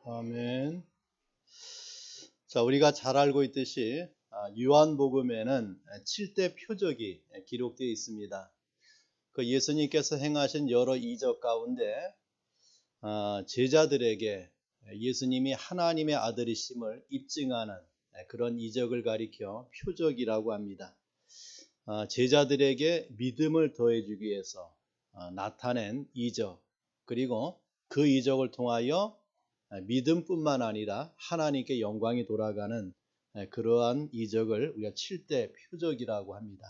아멘. 자, 우리가 잘 알고 있듯이 요한복음에는 7대 표적이 기록되어 있습니다. 그 예수님께서 행하신 여러 이적 가운데 제자들에게 예수님이 하나님의 아들이심을 입증하는 그런 이적을 가리켜 표적이라고 합니다. 제자들에게 믿음을 더해주기 위해서 나타낸 이적, 그리고 그 이적을 통하여 믿음뿐만 아니라 하나님께 영광이 돌아가는 그러한 이적을 우리가 7대 표적이라고 합니다.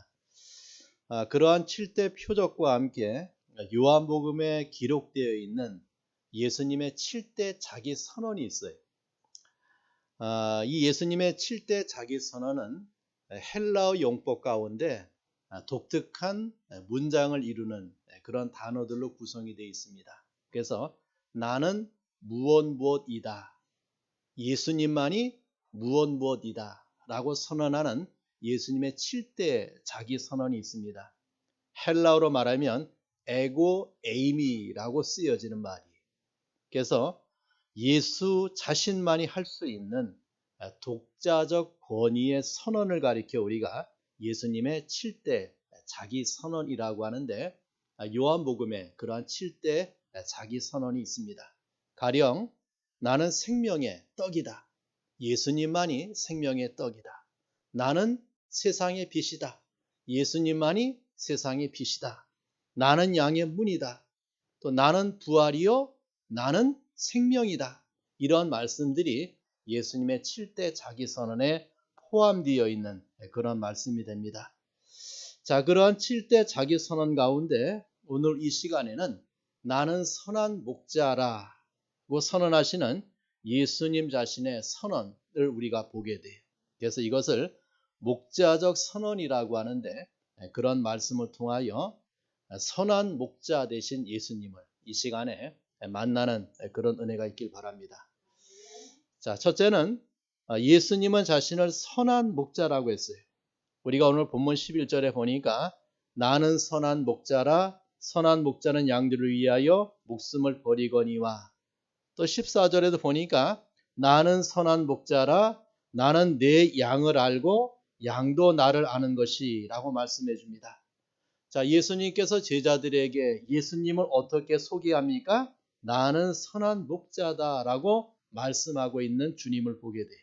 그러한 7대 표적과 함께 요한복음에 기록되어 있는 예수님의 7대 자기 선언이 있어요. 이 예수님의 7대 자기 선언은 헬라어 용법 가운데 독특한 문장을 이루는 그런 단어들로 구성이 되어 있습니다. 그래서 나는 무엇이다. 예수님만이 무엇이다 라고 선언하는 예수님의 7대 자기 선언이 있습니다. 헬라어로 말하면 에고 에이미라고 쓰여지는 말이에요. 그래서 예수 자신만이 할 수 있는 독자적 권위의 선언을 가리켜 우리가 예수님의 7대 자기 선언이라고 하는데, 요한복음에 그러한 7대 자기 선언이 있습니다. 가령 나는 생명의 떡이다. 예수님만이 생명의 떡이다. 나는 세상의 빛이다. 예수님만이 세상의 빛이다. 나는 양의 문이다. 또 나는 부활이요 나는 생명이다. 이런 말씀들이 예수님의 7대 자기 선언에 포함되어 있는 그런 말씀이 됩니다. 자, 그러한 7대 자기 선언 가운데 오늘 이 시간에는 나는 선한 목자라고 선언하시는 예수님 자신의 선언을 우리가 보게 돼요. 그래서 이것을 목자적 선언이라고 하는데, 그런 말씀을 통하여 선한 목자 되신 예수님을 이 시간에 만나는 그런 은혜가 있길 바랍니다. 자, 첫째는 예수님은 자신을 선한 목자라고 했어요. 우리가 오늘 본문 11절에 보니까 나는 선한 목자라, 선한 목자는 양들을 위하여 목숨을 버리거니와, 또 14절에도 보니까 나는 선한 목자라, 나는 내 양을 알고 양도 나를 아는 것이라고 말씀해 줍니다. 자, 예수님께서 제자들에게 예수님을 어떻게 소개합니까? 나는 선한 목자다라고 말씀하고 있는 주님을 보게 돼요.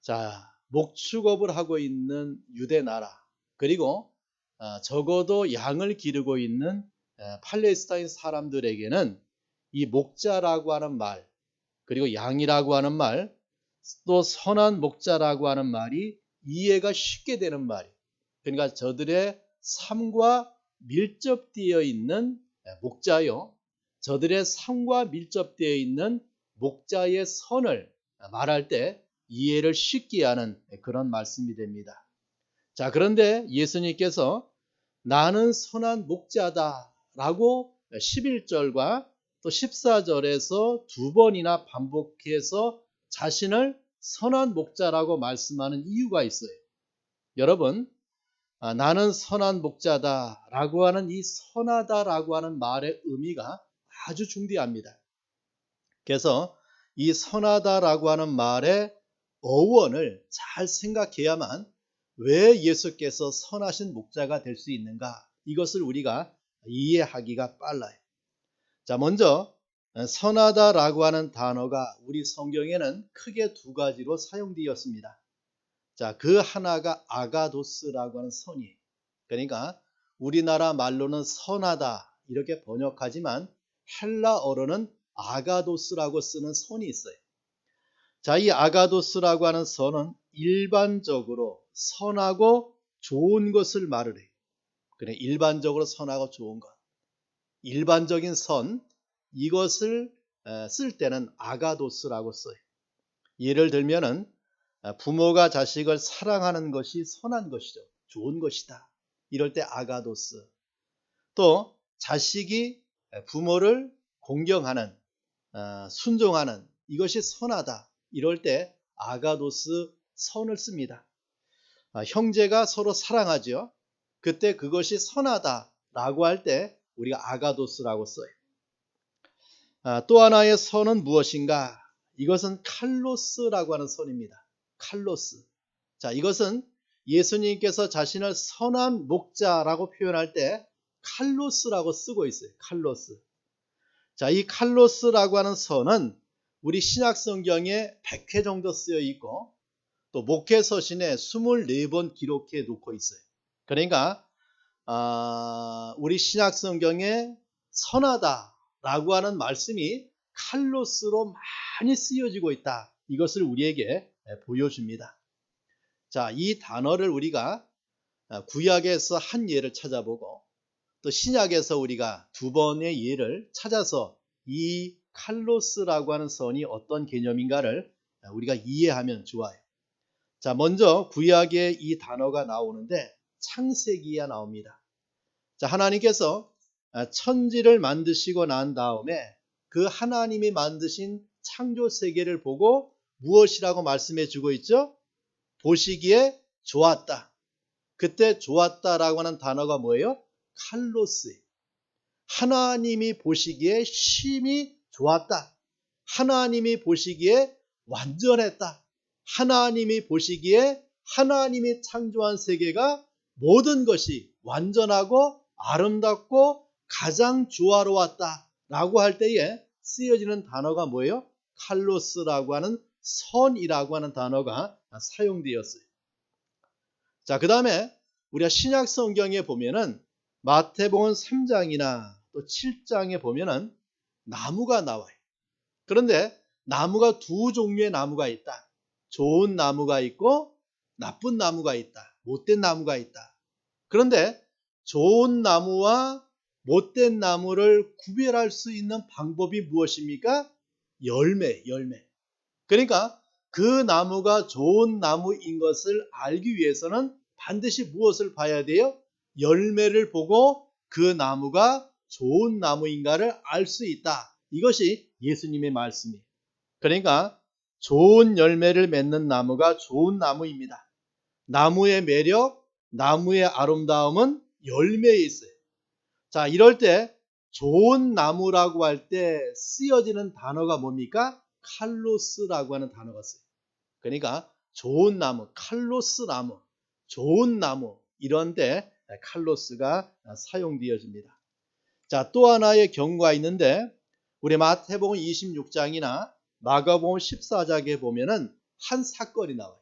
자, 목축업을 하고 있는 유대 나라, 그리고 적어도 양을 기르고 있는 팔레스타인 사람들에게는 이 목자라고 하는 말, 그리고 양이라고 하는 말, 또 선한 목자라고 하는 말이 이해가 쉽게 되는 말이에요. 그러니까 저들의 삶과 밀접되어 있는 목자요, 저들의 삶과 밀접되어 있는 목자의 선을 말할 때 이해를 쉽게 하는 그런 말씀이 됩니다. 자, 그런데 예수님께서 나는 선한 목자다 라고 11절과 또 14절에서 두 번이나 반복해서 자신을 선한 목자라고 말씀하는 이유가 있어요. 여러분, 나는 선한 목자다 라고 하는 이 선하다 라고 하는 말의 의미가 아주 중대합니다. 그래서 이 선하다 라고 하는 말의 어원을 잘 생각해야만 왜 예수께서 선하신 목자가 될 수 있는가, 이것을 우리가 이해하기가 빨라요. 자, 먼저 선하다라고 하는 단어가 우리 성경에는 크게 두 가지로 사용되었습니다. 자, 그 하나가 아가도스라고 하는 선이에요. 그러니까 우리나라 말로는 선하다 이렇게 번역하지만 헬라어로는 아가도스라고 쓰는 선이 있어요. 자, 이 아가도스라고 하는 선은 일반적으로 선하고 좋은 것을 말을 해요. 그래, 일반적으로 선하고 좋은 것, 일반적인 선, 이것을 쓸 때는 아가도스라고 써요. 예를 들면은 부모가 자식을 사랑하는 것이 선한 것이죠. 좋은 것이다. 이럴 때 아가도스. 또 자식이 부모를 공경하는, 순종하는, 이것이 선하다. 이럴 때 아가도스 선을 씁니다. 형제가 서로 사랑하죠. 그때 그것이 선하다라고 할 때 우리가 아가도스라고 써요. 또 하나의 선은 무엇인가? 이것은 칼로스라고 하는 선입니다. 칼로스. 자, 이것은 예수님께서 자신을 선한 목자라고 표현할 때 칼로스라고 쓰고 있어요. 칼로스. 자, 이 칼로스라고 하는 선은 우리 신약 성경에 100회 정도 쓰여 있고 또 목회 서신에 24번 기록해 놓고 있어요. 그러니까 우리 신약 성경에 선하다라고 하는 말씀이 칼로스로 많이 쓰여지고 있다. 이것을 우리에게 보여줍니다. 자, 이 단어를 우리가 구약에서 한 예를 찾아보고 또 신약에서 우리가 두 번의 예를 찾아서 이 칼로스라고 하는 선이 어떤 개념인가를 우리가 이해하면 좋아요. 자, 먼저 구약에 이 단어가 나오는데 창세기에 나옵니다. 자, 하나님께서 천지를 만드시고 난 다음에 그 하나님이 만드신 창조 세계를 보고 무엇이라고 말씀해 주고 있죠? 보시기에 좋았다. 그때 좋았다라고 하는 단어가 뭐예요? 칼로스. 하나님이 보시기에 심히 좋았다. 하나님이 보시기에 완전했다. 하나님이 보시기에 하나님이 창조한 세계가 모든 것이 완전하고 아름답고 가장 조화로웠다 라고 할 때에 쓰여지는 단어가 뭐예요? 칼로스라고 하는 선이라고 하는 단어가 사용되었어요. 자, 그 다음에 우리가 신약 성경에 보면은 마태복음 3장이나 또 7장에 보면은 나무가 나와요. 그런데 나무가 두 종류의 나무가 있다. 좋은 나무가 있고 나쁜 나무가 있다. 못된 나무가 있다. 그런데 좋은 나무와 못된 나무를 구별할 수 있는 방법이 무엇입니까? 열매. 그러니까 그 나무가 좋은 나무인 것을 알기 위해서는 반드시 무엇을 봐야 돼요? 열매를 보고 그 나무가 좋은 나무인가를 알 수 있다. 이것이 예수님의 말씀이에요. 그러니까 좋은 열매를 맺는 나무가 좋은 나무입니다. 나무의 매력, 나무의 아름다움은 열매에 있어요. 자, 이럴 때 좋은 나무라고 할 때 쓰여지는 단어가 뭡니까? 칼로스라고 하는 단어가 써요. 그러니까 좋은 나무, 칼로스 나무, 좋은 나무 이런 데 칼로스가 사용되어집니다. 자, 또 하나의 경우가 있는데 우리 마태복음 26장이나 마가복음 14장에 보면은 한 사건이 나와요.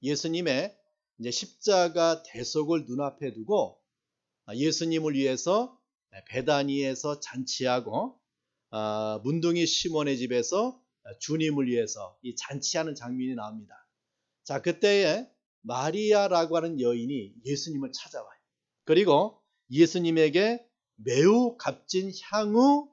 예수님의 이제 십자가 대속을 눈앞에 두고 예수님을 위해서 베다니에서 잔치하고 문둥이 시몬의 집에서 주님을 위해서 이 잔치하는 장면이 나옵니다. 자, 그때에 마리아라고 하는 여인이 예수님을 찾아와요. 그리고 예수님에게 매우 값진 향후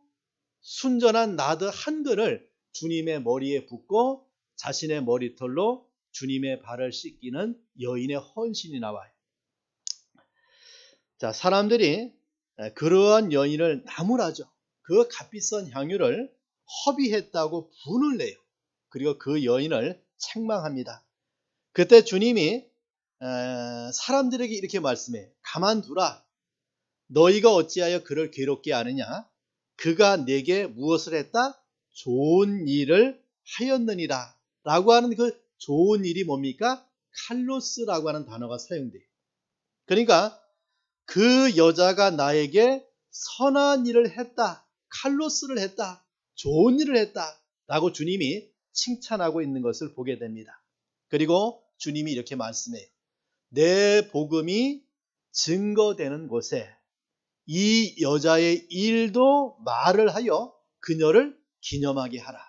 순전한 나드 한 근을 주님의 머리에 붓고 자신의 머리털로 주님의 발을 씻기는 여인의 헌신이 나와요. 자, 사람들이 그러한 여인을 나무라죠. 그 값비싼 향유를 허비했다고 분을 내요. 그리고 그 여인을 책망합니다. 그때 주님이 사람들에게 이렇게 말씀해요. 가만두라. 너희가 어찌하여 그를 괴롭게 하느냐? 그가 내게 무엇을 했다? 좋은 일을 하였느니라. 라고 하는 그 좋은 일이 뭡니까? 칼로스라고 하는 단어가 사용돼요. 그러니까 그 여자가 나에게 선한 일을 했다. 칼로스를 했다. 좋은 일을 했다. 라고 주님이 칭찬하고 있는 것을 보게 됩니다. 그리고 주님이 이렇게 말씀해요. 내 복음이 증거되는 곳에 이 여자의 일도 말을 하여 그녀를 기념하게 하라.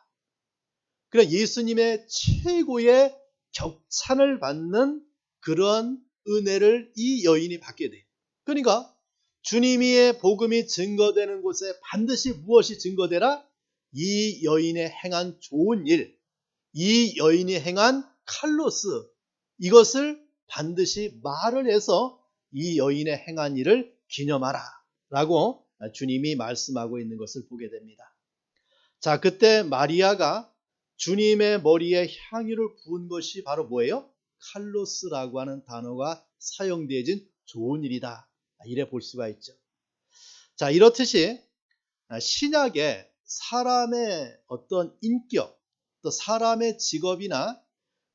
그래, 예수님의 최고의 격찬을 받는 그런 은혜를 이 여인이 받게 돼요. 그러니까 주님의 복음이 증거되는 곳에 반드시 무엇이 증거되라? 이 여인의 행한 좋은 일, 이 여인이 행한 칼로스, 이것을 반드시 말을 해서 이 여인의 행한 일을 기념하라 라고 주님이 말씀하고 있는 것을 보게 됩니다. 자, 그때 마리아가 주님의 머리에 향유를 부은 것이 바로 뭐예요? 칼로스라고 하는 단어가 사용되어진 좋은 일이다. 이래 볼 수가 있죠. 자, 이렇듯이 신약에 사람의 어떤 인격, 또 사람의 직업이나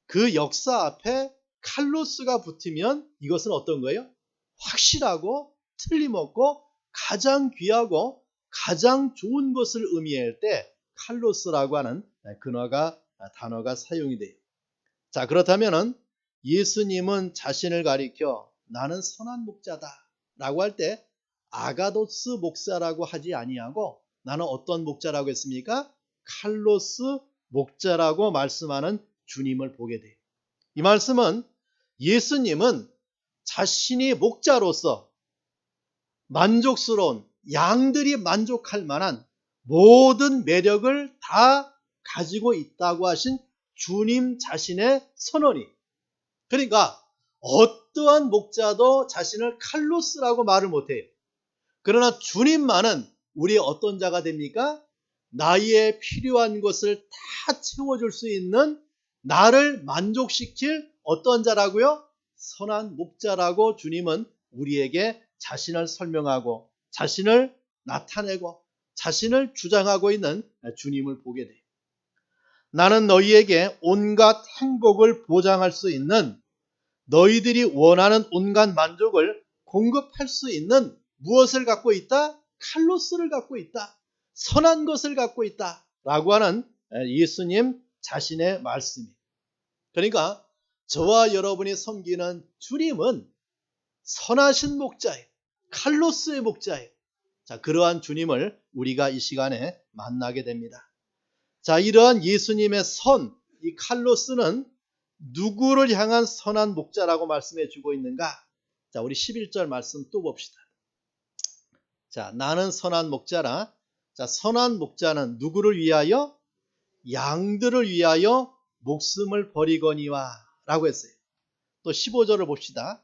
그 역사 앞에 칼로스가 붙으면 이것은 어떤 거예요? 확실하고 틀림없고 가장 귀하고 가장 좋은 것을 의미할 때 칼로스라고 하는 단어가 사용이 돼요. 자, 그렇다면은 예수님은 자신을 가리켜 나는 선한 목자다 라고 할 때 아가도스 목자라고 하지 아니하고 나는 어떤 목자라고 했습니까? 칼로스 목자라고 말씀하는 주님을 보게 돼요. 이 말씀은 예수님은 자신이 목자로서 만족스러운 양들이 만족할 만한 모든 매력을 다 가지고 있다고 하신 주님 자신의 선언이, 그러니까 어떠한 목자도 자신을 칼로스라고 말을 못해요. 그러나 주님만은 우리의 어떤 자가 됩니까? 나의 필요한 것을 다 채워줄 수 있는, 나를 만족시킬 어떤 자라고요? 선한 목자라고 주님은 우리에게 자신을 설명하고 자신을 나타내고 자신을 주장하고 있는 주님을 보게 돼요. 나는 너희에게 온갖 행복을 보장할 수 있는, 너희들이 원하는 온갖 만족을 공급할 수 있는 무엇을 갖고 있다? 칼로스를 갖고 있다. 선한 것을 갖고 있다. 라고 하는 예수님 자신의 말씀이에요. 그러니까 저와 여러분이 섬기는 주님은 선하신 목자예요. 칼로스의 목자예요. 자, 그러한 주님을 우리가 이 시간에 만나게 됩니다. 자, 이러한 예수님의 선, 이 칼로스는 누구를 향한 선한 목자라고 말씀해 주고 있는가? 자, 우리 11절 말씀 또 봅시다. 자, 나는 선한 목자라. 자, 선한 목자는 누구를 위하여? 양들을 위하여 목숨을 버리거니와 라고 했어요. 또 15절을 봅시다.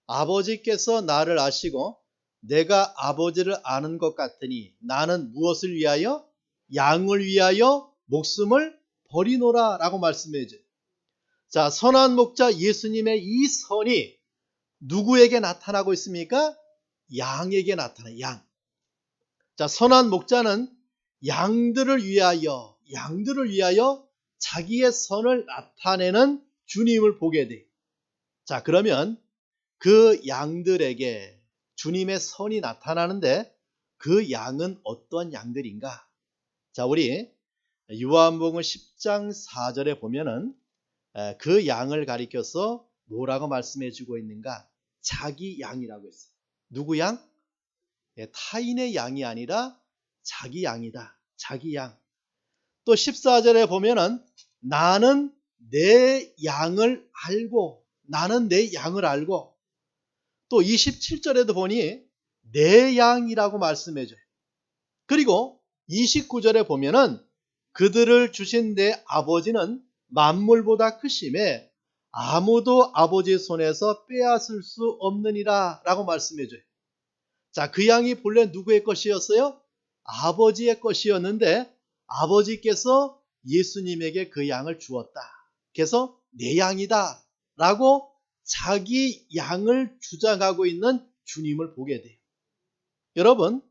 아버지께서 나를 아시고 내가 아버지를 아는 것 같으니 나는 무엇을 위하여? 양을 위하여 목숨을 버리노라 라고 말씀해 줘요. 자, 선한 목자 예수님의 이 선이 누구에게 나타나고 있습니까? 양에게 나타나요. 양. 자, 선한 목자는 양들을 위하여 자기의 선을 나타내는 주님을 보게 돼요. 자, 그러면 그 양들에게 주님의 선이 나타나는데 그 양은 어떤 양들인가? 자, 우리 요한복음 10장 4절에 보면은 그 양을 가리켜서 뭐라고 말씀해 주고 있는가? 자기 양이라고 했어요. 누구 양? 타인의 양이 아니라 자기 양이다. 자기 양. 또 14절에 보면은 나는 내 양을 알고, 또 27절에도 보니 내 양이라고 말씀해 줘요. 그리고 29절에 보면은 그들을 주신 내 아버지는 만물보다 크심에 아무도 아버지 손에서 빼앗을 수 없느니라 라고 말씀해 줘요. 자, 그 양이 본래 누구의 것이었어요? 아버지의 것이었는데 아버지께서 예수님에게 그 양을 주었다. 그래서 내 양이다 라고 자기 양을 주장하고 있는 주님을 보게 돼요. 여러분,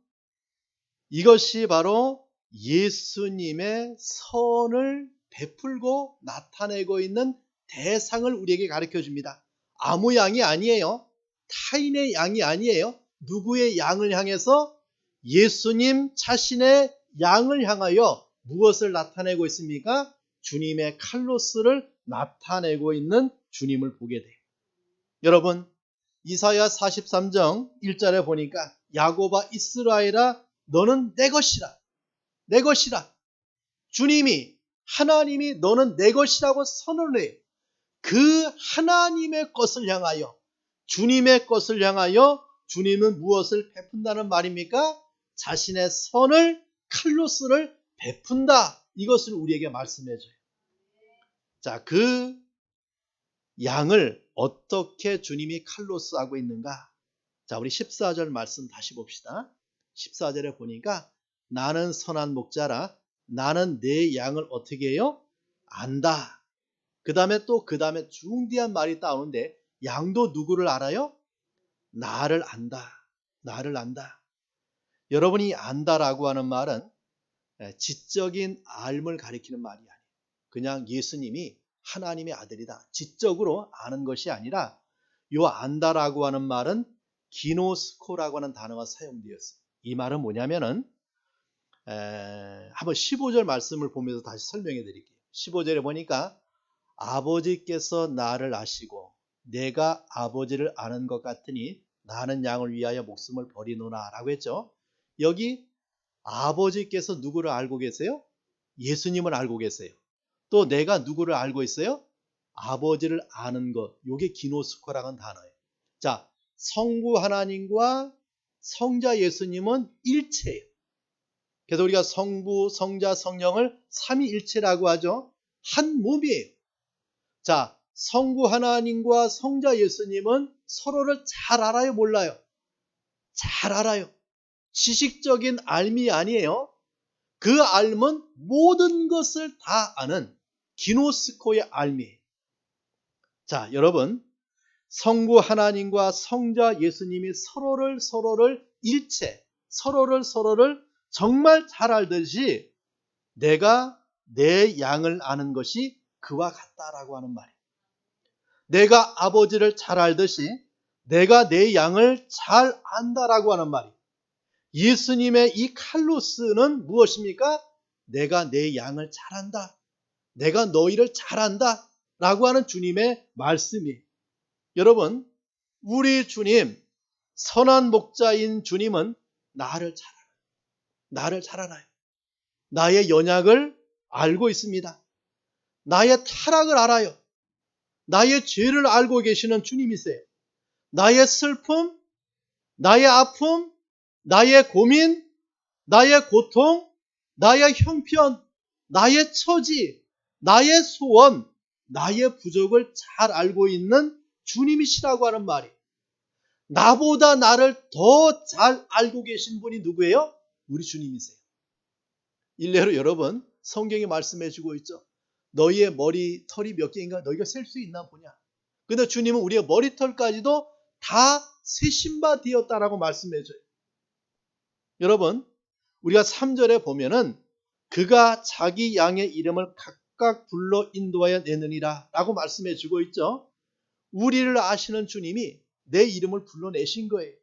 이것이 바로 예수님의 선을 베풀고 나타내고 있는 대상을 우리에게 가르쳐 줍니다. 아무 양이 아니에요. 타인의 양이 아니에요. 누구의 양을 향해서? 예수님 자신의 양을 향하여 무엇을 나타내고 있습니까? 주님의 칼로스를 나타내고 있는 주님을 보게 돼요. 여러분, 이사야 43장 1절에 보니까 야곱아 이스라엘아 너는 내 것이라. 내 것이라. 주님이, 하나님이 너는 내 것이라고 선언을 해요. 그 하나님의 것을 향하여, 주님의 것을 향하여 주님은 무엇을 베푼다는 말입니까? 자신의 선을, 칼로스를 베푼다. 이것을 우리에게 말씀해 줘요. 자, 그 양을 어떻게 주님이 칼로스하고 있는가? 자, 우리 14절 말씀 다시 봅시다. 14절에 보니까 나는 선한 목자라. 나는 내 양을 어떻게 해요? 안다. 그 다음에 중대한 말이 따오는데 양도 누구를 알아요? 나를 안다. 나를 안다. 여러분이 안다라고 하는 말은 지적인 알 가리키는 말이 아니에요. 그냥 예수님이 하나님의 아들이다. 지적으로 아는 것이 아니라 요 안다라고 하는 말은 기노스코라고 하는 단어가 사용되었어요. 이 말은 뭐냐면은 한번 15절 말씀을 보면서 다시 설명해 드릴게요. 15절에 보니까 아버지께서 나를 아시고 내가 아버지를 아는 것 같으니 나는 양을 위하여 목숨을 버리노라 라고 했죠. 여기 아버지께서 누구를 알고 계세요? 예수님을 알고 계세요. 또 내가 누구를 알고 있어요? 아버지를 아는 것. 이게 기노스코라는 단어예요. 자, 성부 하나님과 성자 예수님은 일체예요. 그래서 우리가 성부, 성자, 성령을 삼위일체라고 하죠. 한 몸이에요. 자, 성부 하나님과 성자 예수님은 서로를 잘 알아요, 몰라요? 잘 알아요. 지식적인 알미 아니에요. 그 알은 모든 것을 다 아는 기노스코의 알미예요. 자, 여러분, 성부 하나님과 성자 예수님이 서로를 일체, 서로를 정말 잘 알듯이 내가 내 양을 아는 것이 그와 같다라고 하는 말이에요. 내가 아버지를 잘 알듯이 내가 내 양을 잘 안다라고 하는 말이에요. 예수님의 이 칼로스는 무엇입니까? 내가 내 양을 잘 안다. 내가 너희를 잘 안다. 라고 하는 주님의 말씀이에요. 여러분, 우리 주님, 선한 목자인 주님은 나를 잘 알아요. 나를 잘 알아요. 나의 연약을 알고 있습니다. 나의 타락을 알아요. 나의 죄를 알고 계시는 주님이세요. 나의 슬픔, 나의 아픔, 나의 고민, 나의 고통, 나의 형편, 나의 처지, 나의 소원, 나의 부족을 잘 알고 있는 주님이시라고 하는 말이에요. 나보다 나를 더 잘 알고 계신 분이 누구예요? 우리 주님이세요. 일례로 여러분, 성경이 말씀해 주고 있죠. 너희의 머리털이 몇 개인가 너희가 셀 수 있나 보냐. 근데 주님은 우리의 머리털까지도 다 세신 바 되었다라고 말씀해 줘요. 여러분, 우리가 3절에 보면은 그가 자기 양의 이름을 각각 불러 인도하여 내느니라 라고 말씀해 주고 있죠. 우리를 아시는 주님이 내 이름을 불러내신 거예요.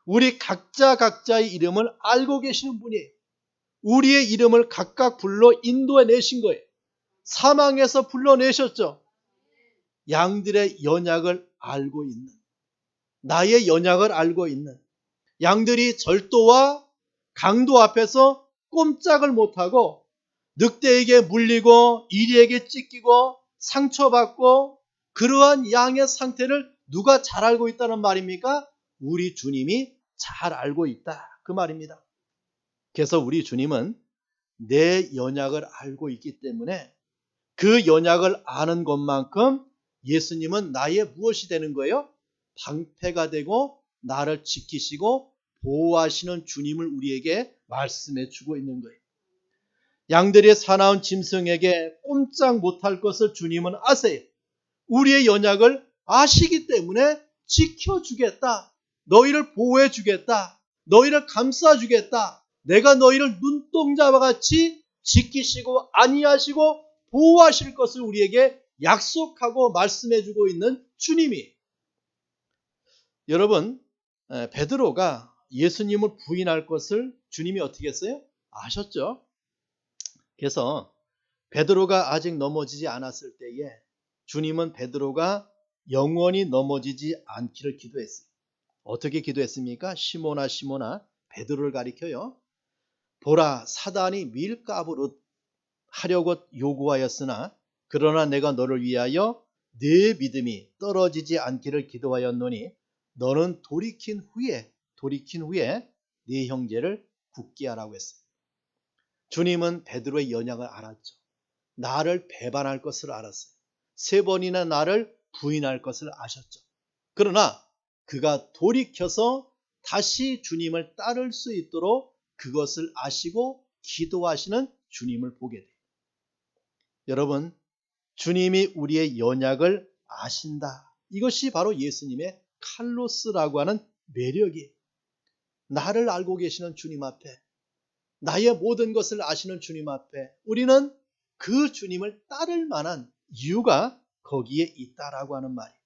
우리 각자의 이름을 알고 계시는 분이에요. 우리의 이름을 각각 불러 인도해 내신 거예요. 사망에서 불러내셨죠. 양들의 연약을 알고 있는, 나의 연약을 알고 있는, 양들이 절도와 강도 앞에서 꼼짝을 못하고 늑대에게 물리고 이리에게 찢기고 상처받고 그러한 양의 상태를 누가 잘 알고 있다는 말입니까? 우리 주님이 잘 알고 있다. 그 말입니다. 그래서 우리 주님은 내 연약을 알고 있기 때문에 그 연약을 아는 것만큼 예수님은 나의 무엇이 되는 거예요? 방패가 되고 나를 지키시고 보호하시는 주님을 우리에게 말씀해 주고 있는 거예요. 양들이 사나운 짐승에게 꼼짝 못할 것을 주님은 아세요. 우리의 연약을 아시기 때문에 지켜주겠다. 너희를 보호해 주겠다. 너희를 감싸 주겠다. 내가 너희를 눈동자와 같이 지키시고 안위하시고 보호하실 것을 우리에게 약속하고 말씀해 주고 있는 주님이. 여러분, 베드로가 예수님을 부인할 것을 주님이 어떻게 했어요? 아셨죠? 그래서 베드로가 아직 넘어지지 않았을 때에 주님은 베드로가 영원히 넘어지지 않기를 기도했어요. 어떻게 기도했습니까? 시몬아 시몬아, 베드로를 가리켜요. 보라, 사단이 밀가부릇 하려고 요구하였으나 그러나 내가 너를 위하여 네 믿음이 떨어지지 않기를 기도하였노니 너는 돌이킨 후에 네 형제를 굳게 하라고 했어요. 주님은 베드로의 연약을 알았죠. 나를 배반할 것을 알았어요. 3번이나 나를 부인할 것을 아셨죠. 그러나 그가 돌이켜서 다시 주님을 따를 수 있도록 그것을 아시고 기도하시는 주님을 보게 돼요. 여러분, 주님이 우리의 연약을 아신다. 이것이 바로 예수님의 칼로스라고 하는 매력이에요. 나를 알고 계시는 주님 앞에, 나의 모든 것을 아시는 주님 앞에 우리는 그 주님을 따를 만한 이유가 거기에 있다라고 하는 말이에요.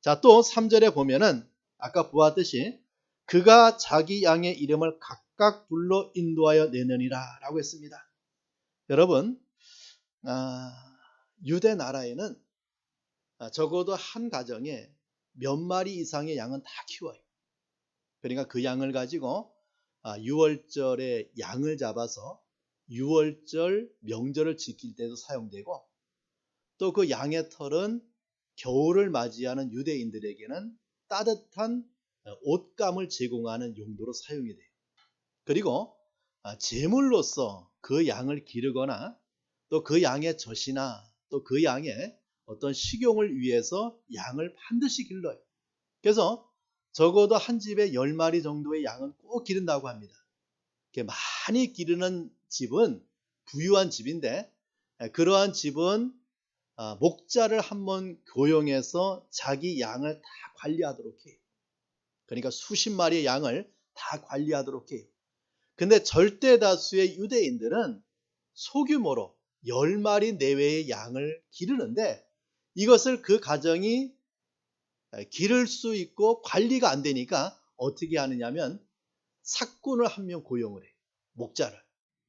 자, 또 3절에 보면은 아까 보았듯이 그가 자기 양의 이름을 각각 불러 인도하여 내느니라 라고 했습니다. 여러분, 유대 나라에는 적어도 한 가정에 몇 마리 이상의 양은 다 키워요. 그러니까 그 양을 가지고 유월절에 양을 잡아서 유월절 명절을 지킬 때도 사용되고, 또 그 양의 털은 겨울을 맞이하는 유대인들에게는 따뜻한 옷감을 제공하는 용도로 사용이 돼요. 그리고 제물로서 그 양을 기르거나 또 그 양의 젖이나 또 그 양의 어떤 식용을 위해서 양을 반드시 길러요. 그래서 적어도 한 집에 10마리 정도의 양은 꼭 기른다고 합니다. 많이 기르는 집은 부유한 집인데, 그러한 집은 목자를 한번 고용해서 자기 양을 다 관리하도록 해요. 그러니까 수십 마리의 양을 다 관리하도록 해요. 근데 절대 다수의 유대인들은 소규모로 10마리 내외의 양을 기르는데, 이것을 그 가정이 기를 수 있고 관리가 안 되니까 어떻게 하느냐면 삭군을 한 명 고용을 해요. 목자를.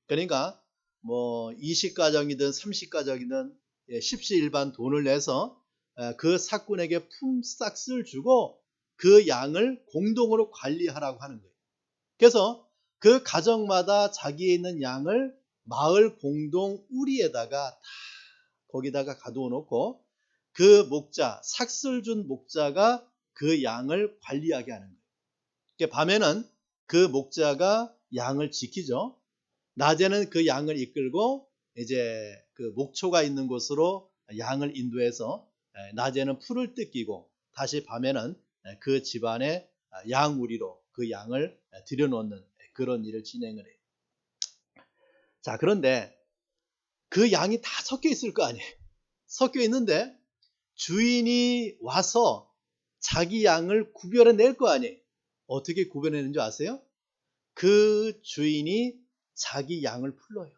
그러니까 뭐 20가정이든 30가정이든 십시일반 돈을 내서 그 삭군에게 품삯을 주고 그 양을 공동으로 관리하라고 하는 거예요. 그래서 그 가정마다 자기에 있는 양을 마을 공동 우리에다가 다 거기다가 가두어 놓고 그 목자, 삭슬 준 목자가 그 양을 관리하게 하는 거예요. 밤에는 그 목자가 양을 지키죠. 낮에는 그 양을 이끌고 이제 그 목초가 있는 곳으로 양을 인도해서 낮에는 풀을 뜯기고 다시 밤에는 그 집안의 양우리로 그 양을 들여놓는 그런 일을 진행을 해요. 자, 그런데 그 양이 다 섞여 있을 거 아니에요. 섞여 있는데 주인이 와서 자기 양을 구별해낼 거 아니에요. 어떻게 구별해내는 줄 아세요? 그 주인이 자기 양을 불러요.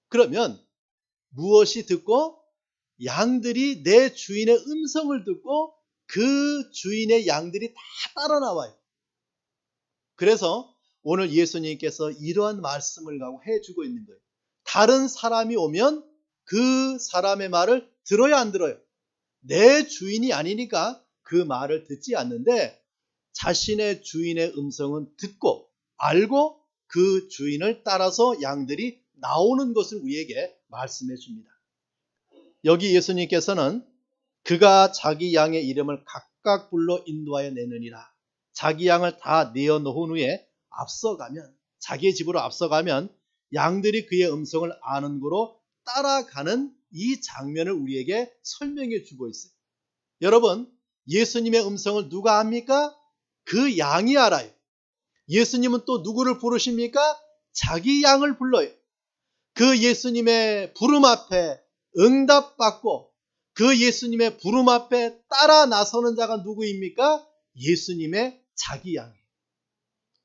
그러면 무엇이 듣고? 양들이 내 주인의 음성을 듣고 그 주인의 양들이 다 따라 나와요. 그래서 오늘 예수님께서 이러한 말씀을 해주고 있는 거예요. 다른 사람이 오면 그 사람의 말을 들어야 안 들어요? 내 주인이 아니니까 그 말을 듣지 않는데, 자신의 주인의 음성은 듣고 알고 그 주인을 따라서 양들이 나오는 것을 우리에게 말씀해 줍니다. 여기 예수님께서는 그가 자기 양의 이름을 각각 불러 인도하여 내느니라. 자기 양을 다 내어 놓은 후에 앞서가면, 자기의 집으로 앞서가면 양들이 그의 음성을 아는 거로 따라가는 이 장면을 우리에게 설명해 주고 있어요. 여러분, 예수님의 음성을 누가 압니까? 그 양이 알아요. 예수님은 또 누구를 부르십니까? 자기 양을 불러요. 그 예수님의 부름 앞에 응답받고 그 예수님의 부름 앞에 따라 나서는 자가 누구입니까? 예수님의 자기 양이에요.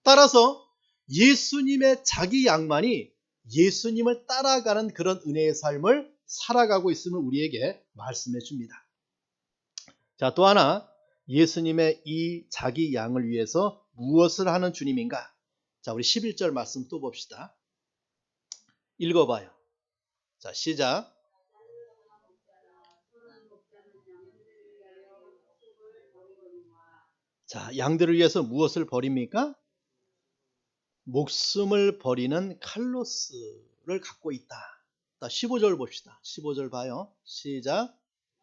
따라서 예수님의 자기 양만이 예수님을 따라가는 그런 은혜의 삶을 살아가고 있음을 우리에게 말씀해 줍니다. 자, 또 하나, 예수님의 이 자기 양을 위해서 무엇을 하는 주님인가? 자, 우리 11절 말씀 또 봅시다. 읽어봐요. 자, 시작. 자, 양들을 위해서 무엇을 버립니까? 목숨을 버리는 칼로스를 갖고 있다. 15절 봅시다. 15절 봐요. 시작.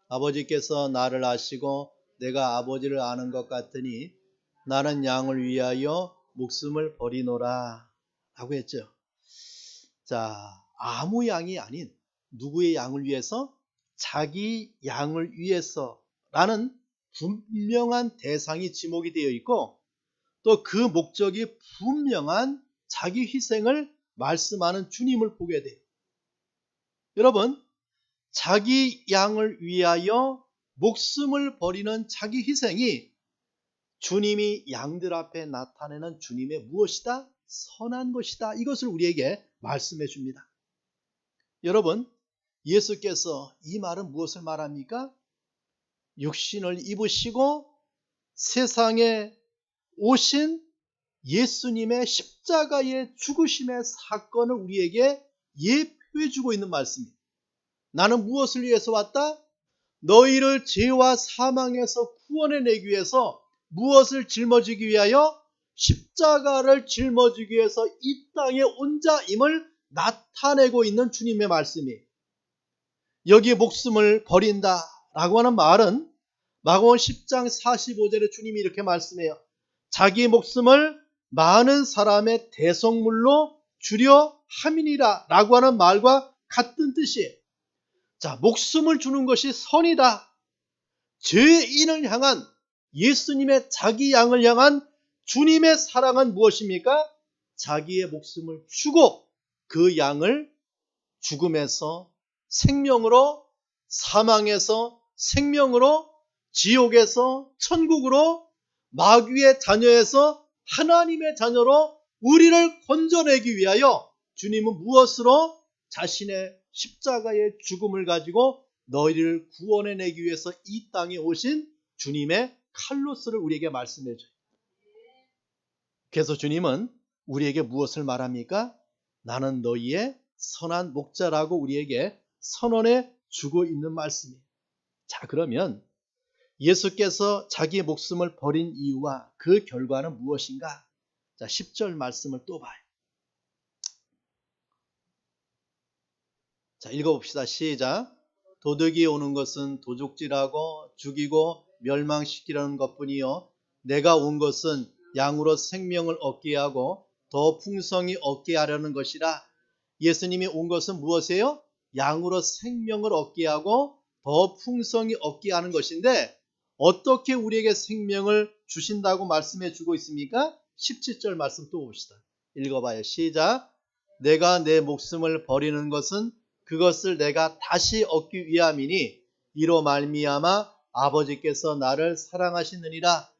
아버지께서 나를 아시고 내가 아버지를 아는 것 같으니 나는 양을 위하여 목숨을 버리노라 라고 했죠. 자, 아무 양이 아닌 누구의 양을 위해서? 자기 양을 위해서라는 분명한 대상이 지목이 되어 있고, 또 그 목적이 분명한 자기 희생을 말씀하는 주님을 보게 돼요. 여러분, 자기 양을 위하여 목숨을 버리는 자기 희생이 주님이 양들 앞에 나타내는 주님의 무엇이다? 선한 것이다. 이것을 우리에게 말씀해 줍니다. 여러분, 예수께서 이 말은 무엇을 말합니까? 육신을 입으시고 세상에 오신 예수님의 십자가의 죽으심의 사건을 우리에게 예표해 주고 있는 말씀입니다. 나는 무엇을 위해서 왔다? 너희를 죄와 사망에서 구원해내기 위해서 무엇을 짊어지기 위하여? 십자가를 짊어지기 위해서 이 땅에 온 자임을 나타내고 있는 주님의 말씀이에요. 여기에 목숨을 버린다라고 하는 말은 마가복음 10장 45절에 주님이 이렇게 말씀해요. 자기 목숨을 많은 사람의 대속물로 주려 함이니라 라고 하는 말과 같은 뜻이에요. 자, 목숨을 주는 것이 선이다. 죄인을 향한 예수님의 자기 양을 향한 주님의 사랑은 무엇입니까? 자기의 목숨을 주고 그 양을 죽음에서 생명으로, 사망에서 생명으로, 지옥에서 천국으로, 마귀의 자녀에서 하나님의 자녀로 우리를 건져내기 위하여 주님은 무엇으로? 자신의 십자가의 죽음을 가지고 너희를 구원해내기 위해서 이 땅에 오신 주님의 칼로스를 우리에게 말씀해 줘요. 그래서 주님은 우리에게 무엇을 말합니까? 나는 너희의 선한 목자라고 우리에게 선언해 주고 있는 말씀이에요. 자, 그러면 예수께서 자기의 목숨을 버린 이유와 그 결과는 무엇인가? 자, 10절 말씀을 또 봐요. 자, 읽어봅시다. 시작. 도둑이 오는 것은 도둑질하고 죽이고 멸망시키려는 것뿐이요 내가 온 것은 양으로 생명을 얻게 하고 더 풍성히 얻게 하려는 것이라. 예수님이 온 것은 무엇이에요? 양으로 생명을 얻게 하고 더 풍성히 얻게 하는 것인데 어떻게 우리에게 생명을 주신다고 말씀해 주고 있습니까? 17절 말씀 또 봅시다. 읽어봐요. 시작. 내가 내 목숨을 버리는 것은 그것을 내가 다시 얻기 위함이니 이로 말미암아 아버지께서 나를 사랑하시느니라.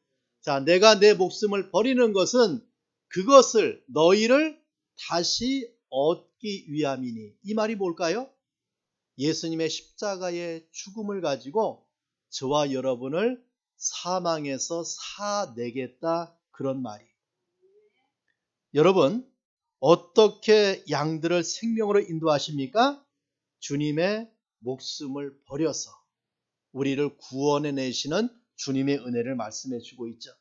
자, 내가 내 목숨을 버리는 것은 그것을 너희를 다시 얻기 위함이니. 이 말이 뭘까요? 예수님의 십자가의 죽음을 가지고 저와 여러분을 사망에서 사내겠다, 그런 말이. 여러분, 어떻게 양들을 생명으로 인도하십니까? 주님의 목숨을 버려서 우리를 구원해내시는 주님의 은혜를 말씀해 주고 있죠.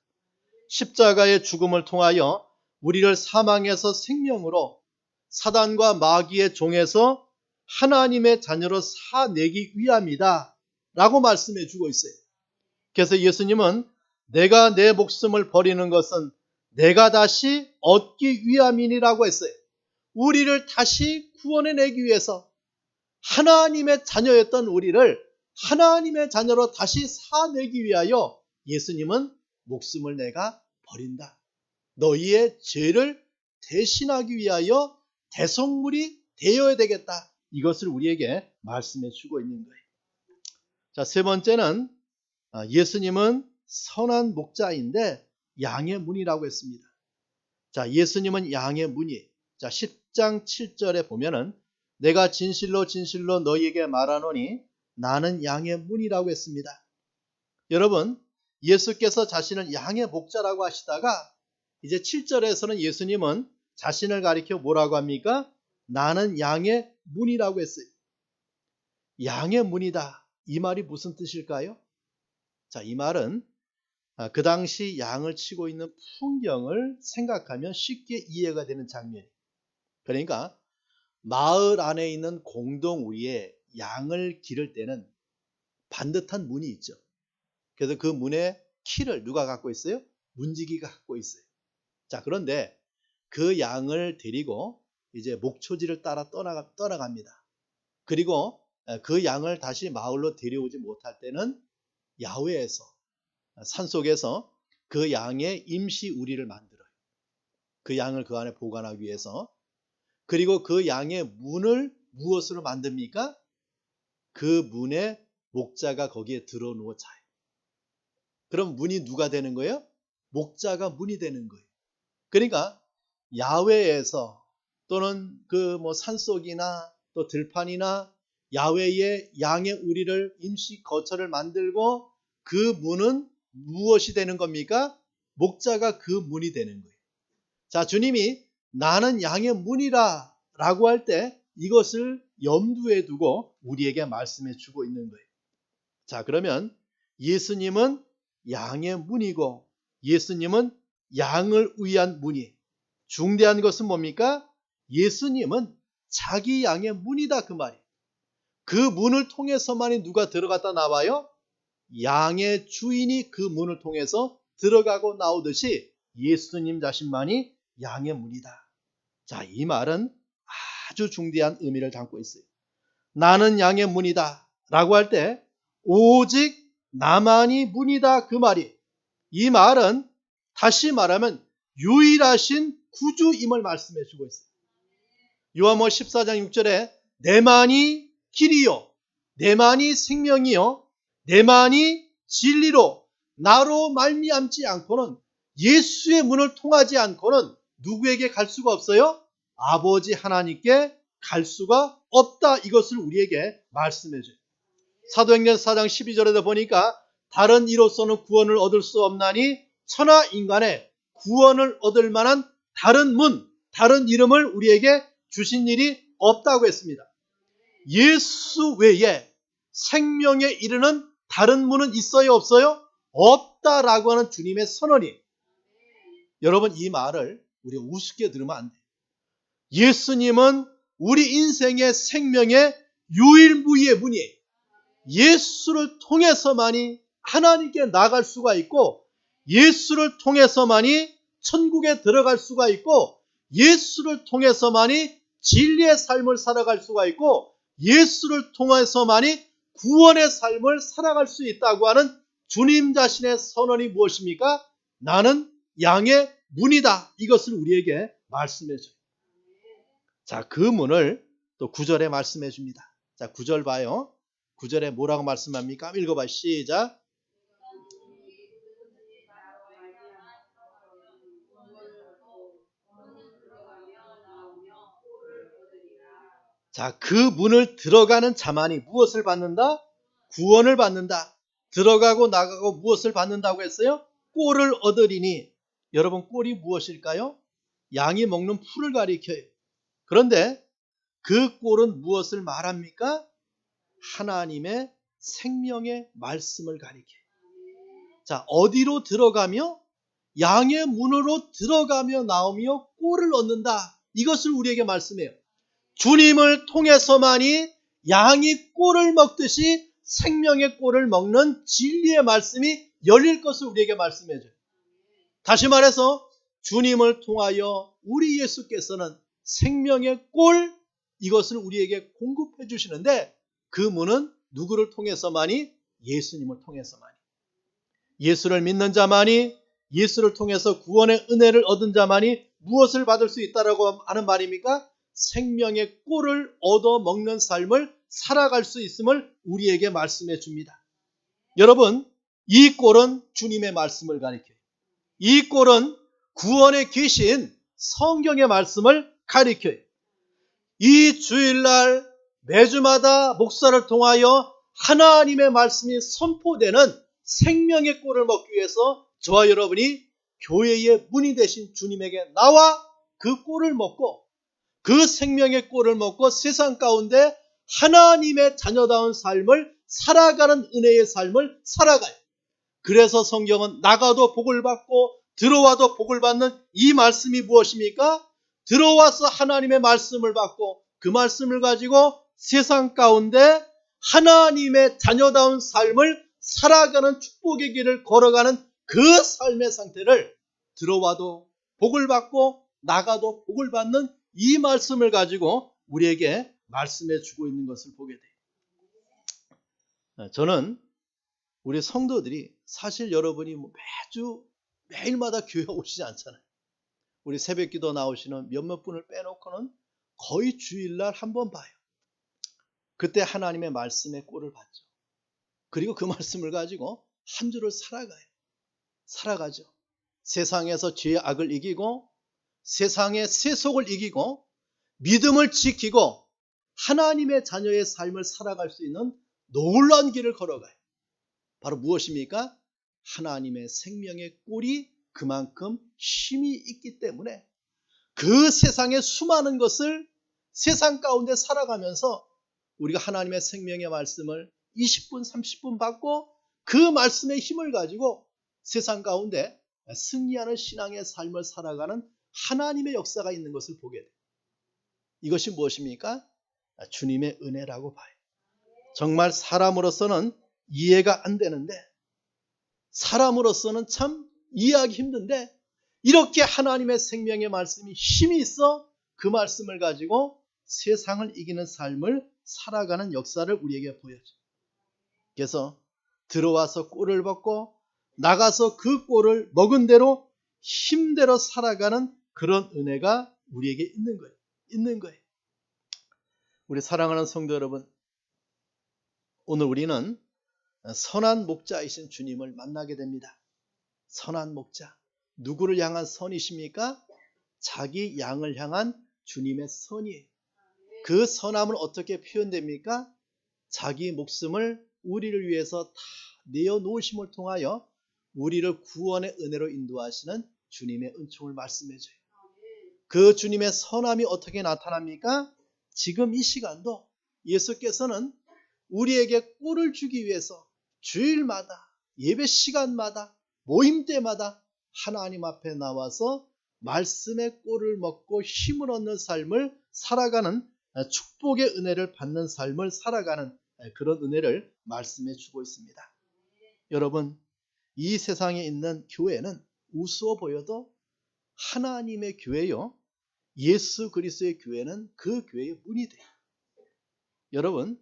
십자가의 죽음을 통하여 우리를 사망에서 생명으로, 사단과 마귀의 종에서 하나님의 자녀로 사내기 위함이다 라고 말씀해 주고 있어요. 그래서 예수님은 내가 내 목숨을 버리는 것은 내가 다시 얻기 위함이니라고 했어요. 우리를 다시 구원해내기 위해서 하나님의 자녀였던 우리를 하나님의 자녀로 다시 사내기 위하여 예수님은 목숨을 내가 버린다. 너희의 죄를 대신하기 위하여 대속물이 되어야 되겠다. 이것을 우리에게 말씀해 주고 있는 거예요. 자, 세 번째는 예수님은 선한 목자인데 양의 문이라고 했습니다. 자, 예수님은 양의 문이. 자, 10장 7절에 보면은 내가 진실로 진실로 너희에게 말하노니 나는 양의 문이라고 했습니다. 여러분, 예수께서 자신을 양의 목자라고 하시다가 이제 7절에서는 예수님은 자신을 가리켜 뭐라고 합니까? 나는 양의 문이라고 했어요. 양의 문이다. 이 말이 무슨 뜻일까요? 자, 이 말은 그 당시 양을 치고 있는 풍경을 생각하면 쉽게 이해가 되는 장면이에요. 그러니까 마을 안에 있는 공동우리에 양을 기를 때는 반듯한 문이 있죠. 그래서 그 문의 키를 누가 갖고 있어요? 문지기가 갖고 있어요. 자, 그런데 그 양을 데리고 이제 목초지를 따라 떠나갑니다. 그리고 그 양을 다시 마을로 데려오지 못할 때는 야외에서, 산속에서 그 양의 임시 우리를 만들어요. 그 양을 그 안에 보관하기 위해서. 그리고 그 양의 문을 무엇으로 만듭니까? 그 문에 목자가 거기에 들어누워 자요. 그럼 문이 누가 되는 거예요? 목자가 문이 되는 거예요. 그러니까 야외에서 또는 그 산속이나 또 들판이나 야외에 양의 우리를 임시 거처를 만들고 그 문은 무엇이 되는 겁니까? 목자가 그 문이 되는 거예요. 자, 주님이 나는 양의 문이라 라고 할 때 이것을 염두에 두고 우리에게 말씀해 주고 있는 거예요. 자, 그러면 예수님은 양의 문이고 예수님은 양을 위한 문이 중대한 것은 뭡니까? 예수님은 자기 양의 문이다 그 말이에요. 그 문을 통해서만이 누가 들어갔다 나와요? 양의 주인이 그 문을 통해서 들어가고 나오듯이 예수님 자신만이 양의 문이다. 자, 이 말은 아주 중대한 의미를 담고 있어요. 나는 양의 문이다 라고 할 때 오직 나만이 문이다 그 말이, 이 말은 다시 말하면 유일하신 구주임을 말씀해 주고 있어요. 요한복음 14장 6절에 내만이 길이요 내만이 생명이요 내만이 진리로 나로 말미암지 않고는 예수의 문을 통하지 않고는 누구에게 갈 수가 없어요? 아버지 하나님께 갈 수가 없다. 이것을 우리에게 말씀해 줘요. 사도행전 4장 12절에도 보니까 다른 이로서는 구원을 얻을 수 없나니 천하 인간의 구원을 얻을 만한 다른 문, 다른 이름을 우리에게 주신 일이 없다고 했습니다. 예수 외에 생명에 이르는 다른 문은 있어요? 없어요? 없다라고 하는 주님의 선언이, 여러분 이 말을 우리가 우습게 들으면 안 돼요. 예수님은 우리 인생의 생명의 유일무이의 문이에요. 예수를 통해서만이 하나님께 나갈 수가 있고 예수를 통해서만이 천국에 들어갈 수가 있고 예수를 통해서만이 진리의 삶을 살아갈 수가 있고 예수를 통해서만이 구원의 삶을 살아갈 수 있다고 하는 주님 자신의 선언이 무엇입니까? 나는 양의 문이다. 이것을 우리에게 말씀해 줘요. 자, 그 문을 또 9절에 말씀해 줍니다. 자, 9절 봐요. 9절에 뭐라고 말씀합니까? 읽어봐. 시작. 자, 그 문을 들어가는 자만이 무엇을 받는다? 구원을 받는다. 들어가고 나가고 무엇을 받는다고 했어요? 꼴을 얻으리니. 여러분, 꼴이 무엇일까요? 양이 먹는 풀을 가리켜요. 그런데 그 꼴은 무엇을 말합니까? 하나님의 생명의 말씀을 가리켜요. 자, 어디로 들어가며? 양의 문으로 들어가며 나오며 꼴을 얻는다. 이것을 우리에게 말씀해요. 주님을 통해서만이 양이 꼴을 먹듯이 생명의 꼴을 먹는 진리의 말씀이 열릴 것을 우리에게 말씀해줘요. 다시 말해서 주님을 통하여 우리 예수께서는 생명의 꼴, 이것을 우리에게 공급해 주시는데 그 문은 누구를 통해서만이? 예수님을 통해서만이. 예수를 믿는 자만이, 예수를 통해서 구원의 은혜를 얻은 자만이 무엇을 받을 수 있다라고 하는 말입니까? 생명의 꼴을 얻어먹는 삶을 살아갈 수 있음을 우리에게 말씀해 줍니다. 여러분, 이 꼴은 주님의 말씀을 가리켜요. 이 꼴은 구원의 계신 성경의 말씀을 가리켜요. 이 주일날 매주마다 목사를 통하여 하나님의 말씀이 선포되는 생명의 꼴을 먹기 위해서 저와 여러분이 교회의 문이 되신 주님에게 나와 그 꼴을 먹고 그 생명의 꼴을 먹고 세상 가운데 하나님의 자녀다운 삶을 살아가는 은혜의 삶을 살아가요. 그래서 성경은 나가도 복을 받고 들어와도 복을 받는 이 말씀이 무엇입니까? 들어와서 하나님의 말씀을 받고 그 말씀을 가지고 세상 가운데 하나님의 자녀다운 삶을 살아가는 축복의 길을 걸어가는 그 삶의 상태를 들어와도 복을 받고 나가도 복을 받는 이 말씀을 가지고 우리에게 말씀해 주고 있는 것을 보게 돼요. 저는 우리 성도들이 사실 여러분이 매일마다 교회 오시지 않잖아요. 우리 새벽기도 나오시는 몇몇 분을 빼놓고는 거의 주일날 한 번 봐요. 그때 하나님의 말씀의 꼴을 받죠. 그리고 그 말씀을 가지고 한 주를 살아가죠. 세상에서 죄의 악을 이기고 세상의 세속을 이기고 믿음을 지키고 하나님의 자녀의 삶을 살아갈 수 있는 놀라운 길을 걸어가요. 바로 무엇입니까? 하나님의 생명의 꿀이 그만큼 힘이 있기 때문에 그 세상의 수많은 것을 세상 가운데 살아가면서 우리가 하나님의 생명의 말씀을 20분, 30분 받고 그 말씀의 힘을 가지고 세상 가운데 승리하는 신앙의 삶을 살아가는 하나님의 역사가 있는 것을 보게 돼요. 이것이 무엇입니까? 주님의 은혜라고 봐요. 정말 사람으로서는 이해가 안 되는데, 사람으로서는 참 이해하기 힘든데, 이렇게 하나님의 생명의 말씀이 힘이 있어 그 말씀을 가지고 세상을 이기는 삶을 살아가는 역사를 우리에게 보여줘요. 그래서 들어와서 꼴을 벗고 나가서 그 꼴을 먹은 대로 힘대로 살아가는 그런 은혜가 우리에게 있는 거예요. 우리 사랑하는 성도 여러분, 오늘 우리는 선한 목자이신 주님을 만나게 됩니다. 선한 목자. 누구를 향한 선이십니까? 자기 양을 향한 주님의 선이에요. 그 선함은 어떻게 표현됩니까? 자기 목숨을 우리를 위해서 다 내어놓으심을 통하여 우리를 구원의 은혜로 인도하시는 주님의 은총을 말씀해줘요. 그 주님의 선함이 어떻게 나타납니까? 지금 이 시간도 예수께서는 우리에게 꿀을 주기 위해서 주일마다 예배 시간마다 모임 때마다 하나님 앞에 나와서 말씀의 꿀을 먹고 힘을 얻는 삶을 살아가는 축복의 은혜를 받는 삶을 살아가는 그런 은혜를 말씀해 주고 있습니다. 여러분, 이 세상에 있는 교회는 우스워 보여도 하나님의 교회요, 예수 그리스도의 교회는 그 교회의 문이 돼요. 여러분,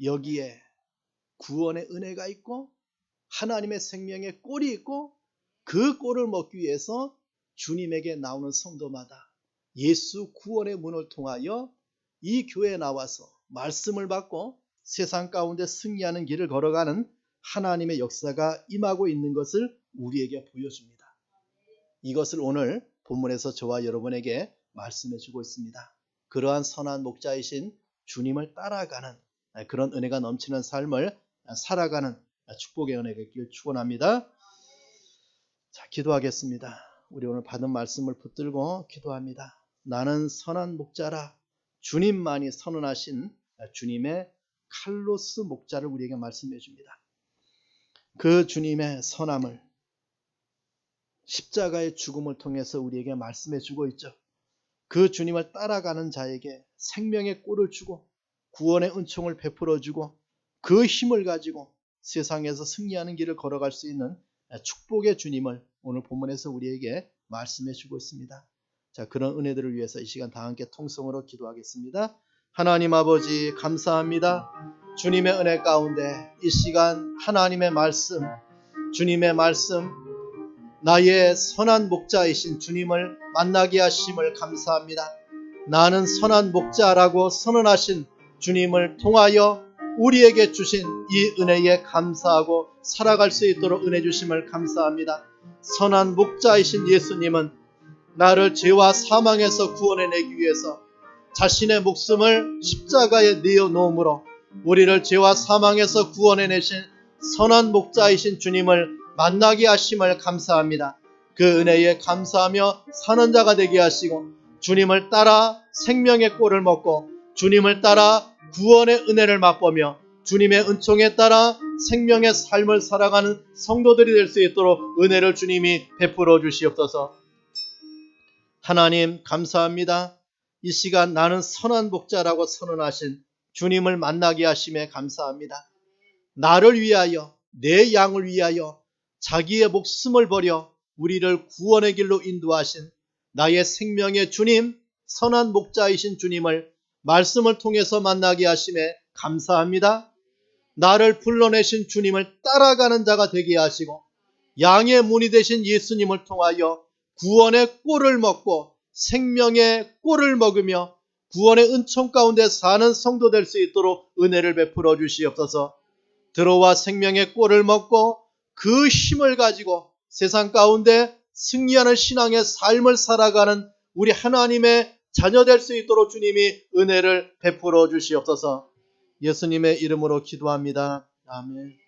여기에 구원의 은혜가 있고 하나님의 생명의 꿀이 있고 그 꿀을 먹기 위해서 주님에게 나오는 성도마다 예수 구원의 문을 통하여 이 교회에 나와서 말씀을 받고 세상 가운데 승리하는 길을 걸어가는 하나님의 역사가 임하고 있는 것을 우리에게 보여줍니다. 이것을 오늘 본문에서 저와 여러분에게 말씀해 주고 있습니다. 그러한 선한 목자이신 주님을 따라가는 그런 은혜가 넘치는 삶을 살아가는 축복의 은혜가 있기를 축원합니다. 자, 기도하겠습니다. 우리 오늘 받은 말씀을 붙들고 기도합니다. 나는 선한 목자라. 주님만이 선언하신 주님의 칼로스 목자를 우리에게 말씀해 줍니다. 그 주님의 선함을 십자가의 죽음을 통해서 우리에게 말씀해 주고 있죠. 그 주님을 따라가는 자에게 생명의 꿀을 주고 구원의 은총을 베풀어 주고 그 힘을 가지고 세상에서 승리하는 길을 걸어갈 수 있는 축복의 주님을 오늘 본문에서 우리에게 말씀해 주고 있습니다. 자, 그런 은혜들을 위해서 이 시간 다 함께 통성으로 기도하겠습니다. 하나님 아버지, 감사합니다. 주님의 은혜 가운데 이 시간 하나님의 말씀, 주님의 말씀, 나의 선한 목자이신 주님을 만나게 하심을 감사합니다. 나는 선한 목자라고 선언하신 주님을 통하여 우리에게 주신 이 은혜에 감사하고 살아갈 수 있도록 은혜 주심을 감사합니다. 선한 목자이신 예수님은 나를 죄와 사망에서 구원해내기 위해서 자신의 목숨을 십자가에 내어놓음으로 우리를 죄와 사망에서 구원해내신 선한 목자이신 주님을 만나게 하심을 감사합니다. 그 은혜에 감사하며 사는 자가 되게 하시고 주님을 따라 생명의 꿀을 먹고 주님을 따라 구원의 은혜를 맛보며 주님의 은총에 따라 생명의 삶을 살아가는 성도들이 될 수 있도록 은혜를 주님이 베풀어 주시옵소서. 하나님 감사합니다. 이 시간 나는 선한 목자라고 선언하신 주님을 만나게 하심에 감사합니다. 나를 위하여, 내 양을 위하여 자기의 목숨을 버려 우리를 구원의 길로 인도하신 나의 생명의 주님, 선한 목자이신 주님을 말씀을 통해서 만나게 하심에 감사합니다. 나를 불러내신 주님을 따라가는 자가 되게 하시고 양의 문이 되신 예수님을 통하여 구원의 꿀을 먹고 생명의 꿀을 먹으며 구원의 은총 가운데 사는 성도 될 수 있도록 은혜를 베풀어 주시옵소서. 들어와 생명의 꿀을 먹고 그 힘을 가지고 세상 가운데 승리하는 신앙의 삶을 살아가는 우리 하나님의 자녀 될 수 있도록 주님이 은혜를 베풀어 주시옵소서. 예수님의 이름으로 기도합니다. 아멘.